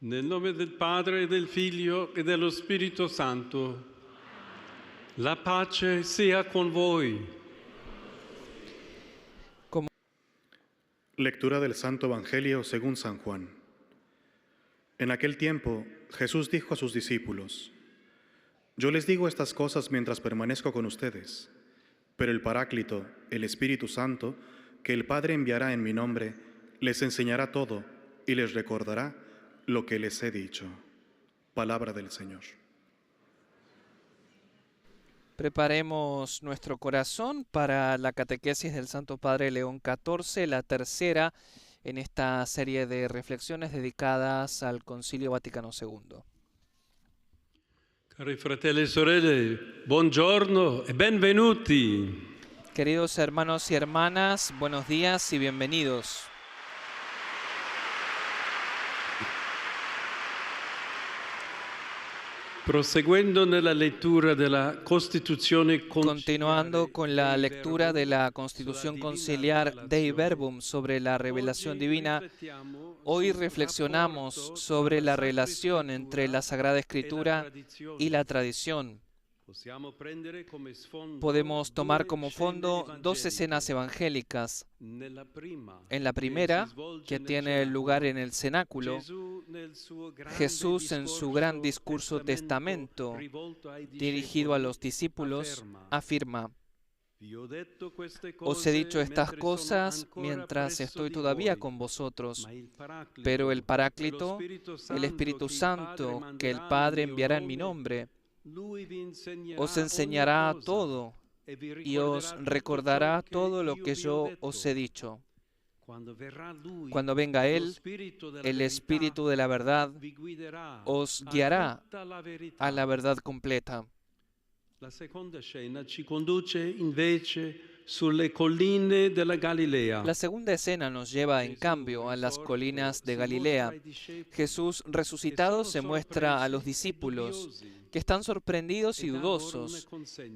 Nel nome del Padre, del Figlio e dello Spirito Santo. La pace sia con voi. Lectura del Santo Evangelio según San Juan. En aquel tiempo, Jesús dijo a sus discípulos: Yo les digo estas cosas mientras permanezco con ustedes, pero el Paráclito, el Espíritu Santo, que el Padre enviará en mi nombre, les enseñará todo y les recordará lo que les he dicho. Palabra del Señor. Preparemos nuestro corazón para la catequesis del Santo Padre León XIV, la tercera en esta serie de reflexiones dedicadas al Concilio Vaticano II. Cari fratelli e sorelle, buongiorno e benvenuti. Queridos hermanos y hermanas, buenos días y bienvenidos. Proseguendo nella lettura della Costituzione Continuando con la lectura de la Constitución Conciliar Dei Verbum sobre la revelación divina, hoy reflexionamos sobre la relación entre la Sagrada Escritura y la tradición. Podemos tomar como fondo dos escenas evangélicas. En la primera, que tiene lugar en el cenáculo, Jesús en su gran discurso testamento dirigido a los discípulos afirma: Os he dicho estas cosas mientras estoy todavía con vosotros, pero el Paráclito, el Espíritu Santo, que el Padre enviará en mi nombre, os enseñará todo y os recordará todo lo que yo os he dicho. Cuando venga Él, el Espíritu de la verdad os guiará a la verdad completa. La seconda scena ci conduce invece sulle colline della Galilea. La segunda escena nos lleva, en cambio, a las colinas de Galilea. Jesús resucitado se muestra a los discípulos, que están sorprendidos y dudosos,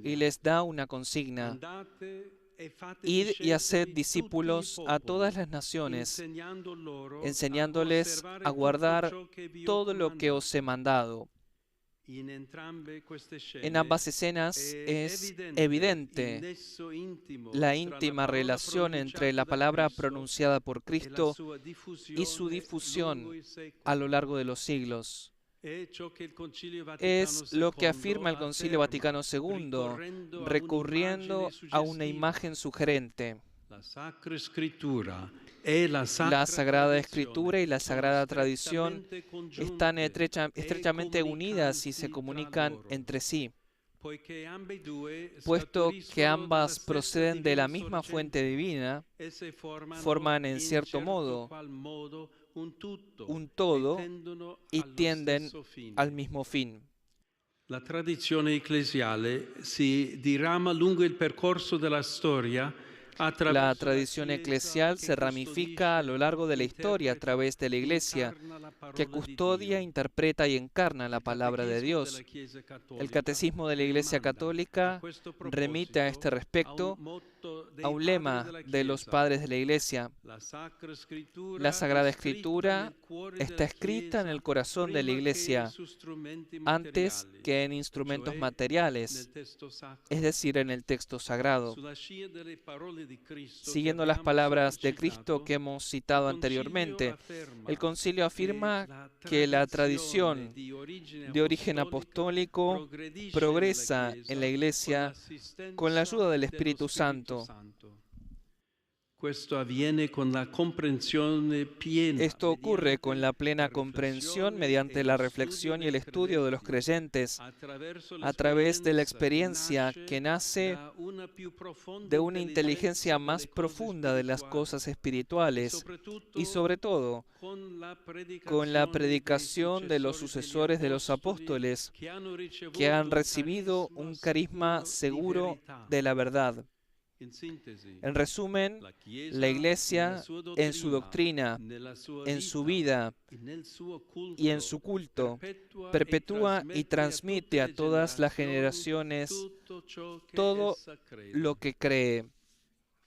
y les da una consigna: Id y haced discípulos a todas las naciones, enseñándoles a guardar todo lo que os he mandado. En ambas escenas es evidente la íntima relación entre la palabra pronunciada por Cristo y su difusión a lo largo de los siglos. Es lo que afirma el Concilio Vaticano II, recurriendo a una imagen sugerente. La Sagrada Escritura y la Sagrada Tradición están estrechamente unidas y se comunican entre sí, puesto que ambas proceden de la misma fuente divina, forman en cierto modo un todo y tienden al mismo fin. La tradizione ecclesiale si dirama lungo il percorso della storia. La tradición eclesial se ramifica a lo largo de la historia a través de la Iglesia, que custodia, interpreta y encarna la palabra de Dios. El Catecismo de la Iglesia Católica remite a este respecto a un lema de los padres de la Iglesia: la Sagrada Escritura está escrita en el corazón de la Iglesia antes que en instrumentos materiales, es decir, en el texto sagrado. Siguiendo las palabras de Cristo que hemos citado anteriormente, el Concilio afirma que la tradición de origen apostólico progresa en la Iglesia con la ayuda del Espíritu Santo. Esto ocurre con la plena comprensión mediante la reflexión y el estudio de los creyentes a través de la experiencia que nace de una inteligencia más profunda de las cosas espirituales y sobre todo con la predicación de los sucesores de los apóstoles que han recibido un carisma seguro de la verdad. En resumen, la Iglesia, en su doctrina, en su vida y en su culto, perpetúa y transmite a todas las generaciones todo lo que cree.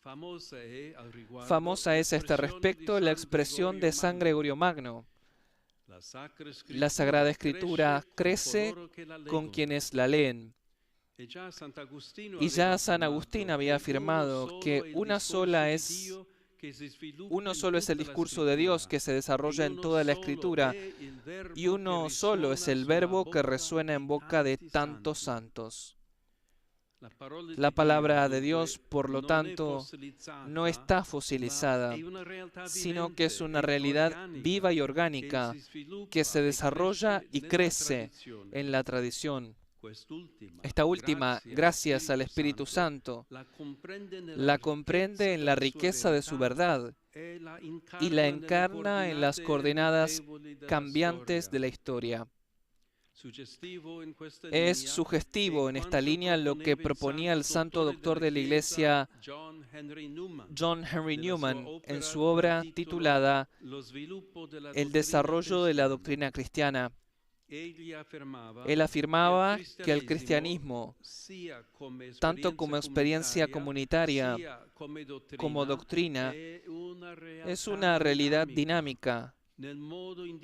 Famosa es a este respecto la expresión de San Gregorio Magno: La Sagrada Escritura crece con quienes la leen. Y ya San Agustín había afirmado que uno solo es el discurso de Dios que se desarrolla en toda la Escritura, y uno solo es el Verbo que resuena en boca de tantos santos. La palabra de Dios, por lo tanto, no está fosilizada, sino que es una realidad viva y orgánica que se desarrolla y crece en la tradición. Esta última, gracias al Espíritu Santo, la comprende en la riqueza de su verdad y la encarna en las coordenadas cambiantes de la historia. Es sugestivo en esta línea lo que proponía el santo doctor de la Iglesia John Henry Newman en su obra titulada El desarrollo de la doctrina cristiana. Él afirmaba que el cristianismo, tanto como experiencia comunitaria como doctrina, es una realidad dinámica,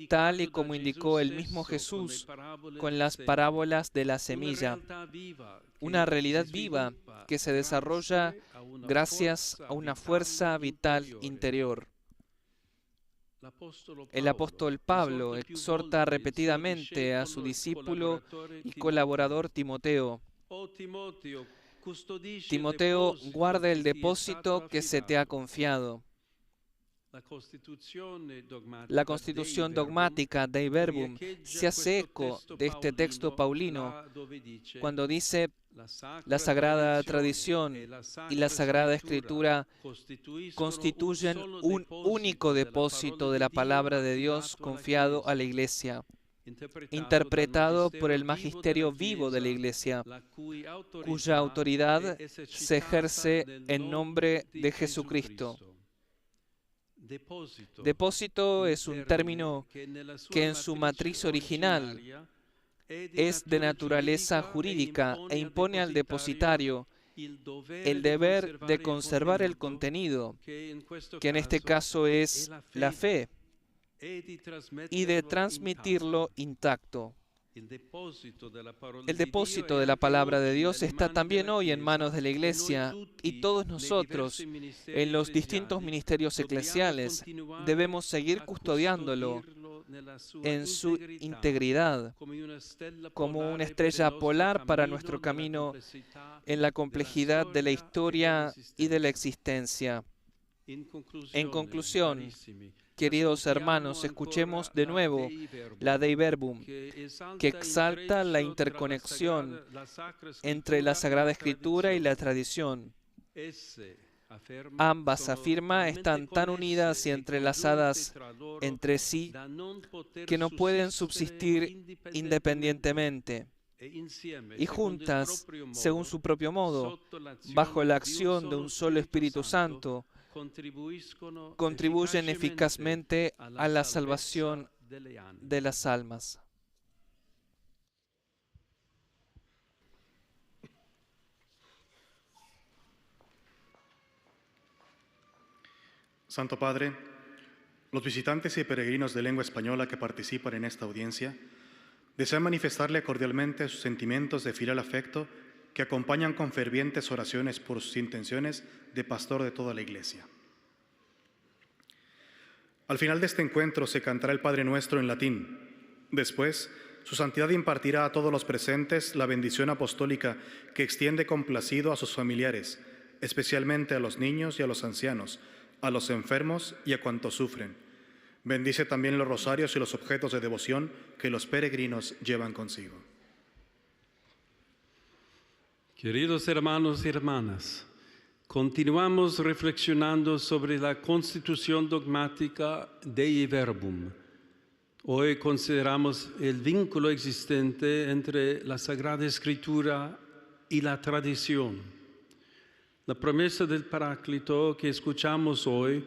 tal y como indicó el mismo Jesús con las parábolas de la semilla. Una realidad viva que se desarrolla gracias a una fuerza vital interior. El apóstol Pablo exhorta repetidamente a su discípulo y colaborador Timoteo: Timoteo, guarda el depósito que se te ha confiado. La constitución dogmática Dei Verbum se hace eco de este texto paulino cuando dice: la sagrada tradición y la sagrada escritura constituyen un único depósito de la palabra de Dios confiado a la Iglesia, interpretado por el magisterio vivo de la Iglesia, cuya autoridad se ejerce en nombre de Jesucristo. Depósito es un término que en su matriz original es de naturaleza jurídica e impone al depositario el deber de conservar el contenido, que en este caso es la fe, y de transmitirlo intacto. El depósito de la palabra de Dios está también hoy en manos de la Iglesia, y todos nosotros, en los distintos ministerios eclesiales, debemos seguir custodiándolo en su integridad, como una estrella polar para nuestro camino en la complejidad de la historia y de la existencia. En conclusión, queridos hermanos, escuchemos de nuevo la Dei Verbum, que exalta la interconexión entre la Sagrada Escritura y la tradición. Ambas, afirma, están tan unidas y entrelazadas entre sí que no pueden subsistir independientemente, y juntas, según su propio modo, bajo la acción de un solo Espíritu Santo, contribuyen eficazmente a la salvación de las almas. Santo Padre, los visitantes y peregrinos de lengua española que participan en esta audiencia desean manifestarle cordialmente sus sentimientos de filial afecto que acompañan con fervientes oraciones por sus intenciones de pastor de toda la Iglesia. Al final de este encuentro se cantará el Padre Nuestro en latín. Después, su Santidad impartirá a todos los presentes la bendición apostólica que extiende complacido a sus familiares, especialmente a los niños y a los ancianos, a los enfermos y a cuantos sufren. Bendice también los rosarios y los objetos de devoción que los peregrinos llevan consigo. Queridos hermanos y hermanas, continuamos reflexionando sobre la constitución dogmática Dei Verbum. Hoy consideramos el vínculo existente entre la Sagrada Escritura y la tradición. La promesa del Paráclito que escuchamos hoy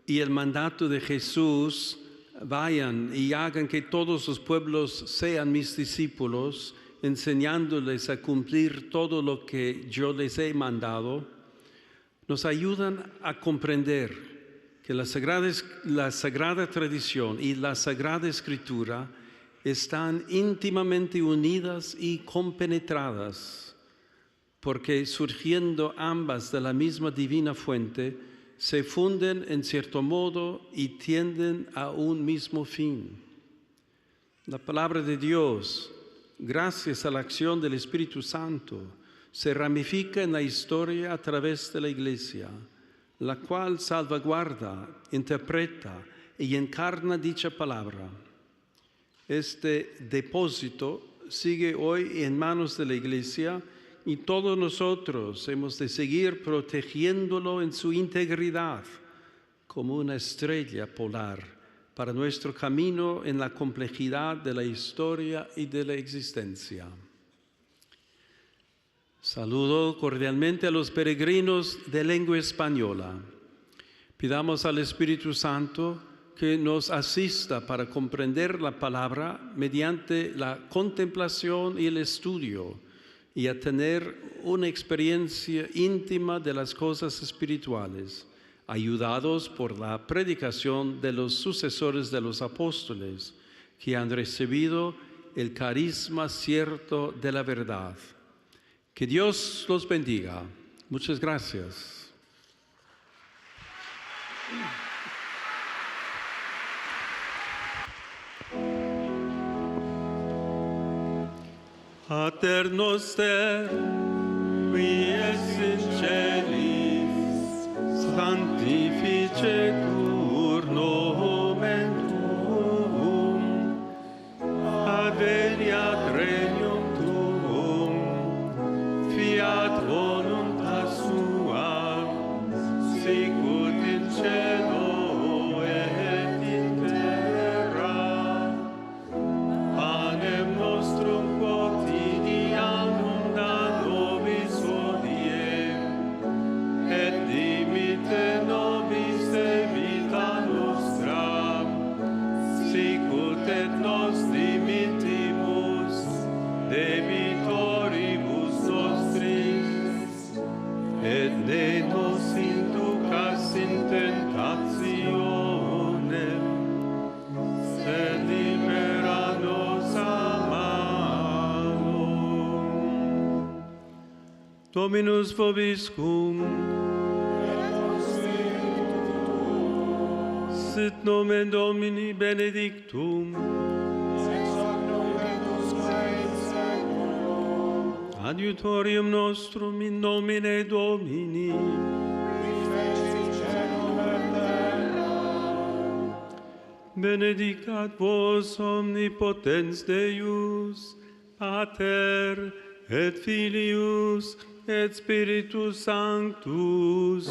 y el mandato de Jesús, vayan y hagan que todos los pueblos sean mis discípulos, enseñándoles a cumplir todo lo que yo les he mandado, nos ayudan a comprender que la sagrada tradición y la Sagrada Escritura están íntimamente unidas y compenetradas, porque surgiendo ambas de la misma divina fuente, se funden en cierto modo y tienden a un mismo fin. La palabra de Dios, gracias a la acción del Espíritu Santo, se ramifica en la historia a través de la Iglesia, la cual salvaguarda, interpreta y encarna dicha palabra. Este depósito sigue hoy en manos de la Iglesia y todos nosotros hemos de seguir protegiéndolo en su integridad como una estrella polar para nuestro camino en la complejidad de la historia y de la existencia. Saludo cordialmente a los peregrinos de lengua española. Pidamos al Espíritu Santo que nos asista para comprender la palabra mediante la contemplación y el estudio y a tener una experiencia íntima de las cosas espirituales, ayudados por la predicación de los sucesores de los apóstoles, que han recibido el carisma cierto de la verdad. Que Dios los bendiga. Muchas gracias. Pater noster, qui es in celis, sanctificetur nomen tuum, adveniat regnum tuum, fiat voluntas tua, sicut in cielo et in terra. Panem nostrum quotidianum da nobis hodie, et dimitte nobis debita nostra, sicut et nos dimittimus debitoribus nostris, et ne nos inducas in tentationem, sed libera nos a malo. Dominus vobiscum, sit nomen Domini benedictum, adiutorium nostrum in nomine Domini, benedicat vos omnipotens Deus, Pater et Filius et Spiritus Sanctus,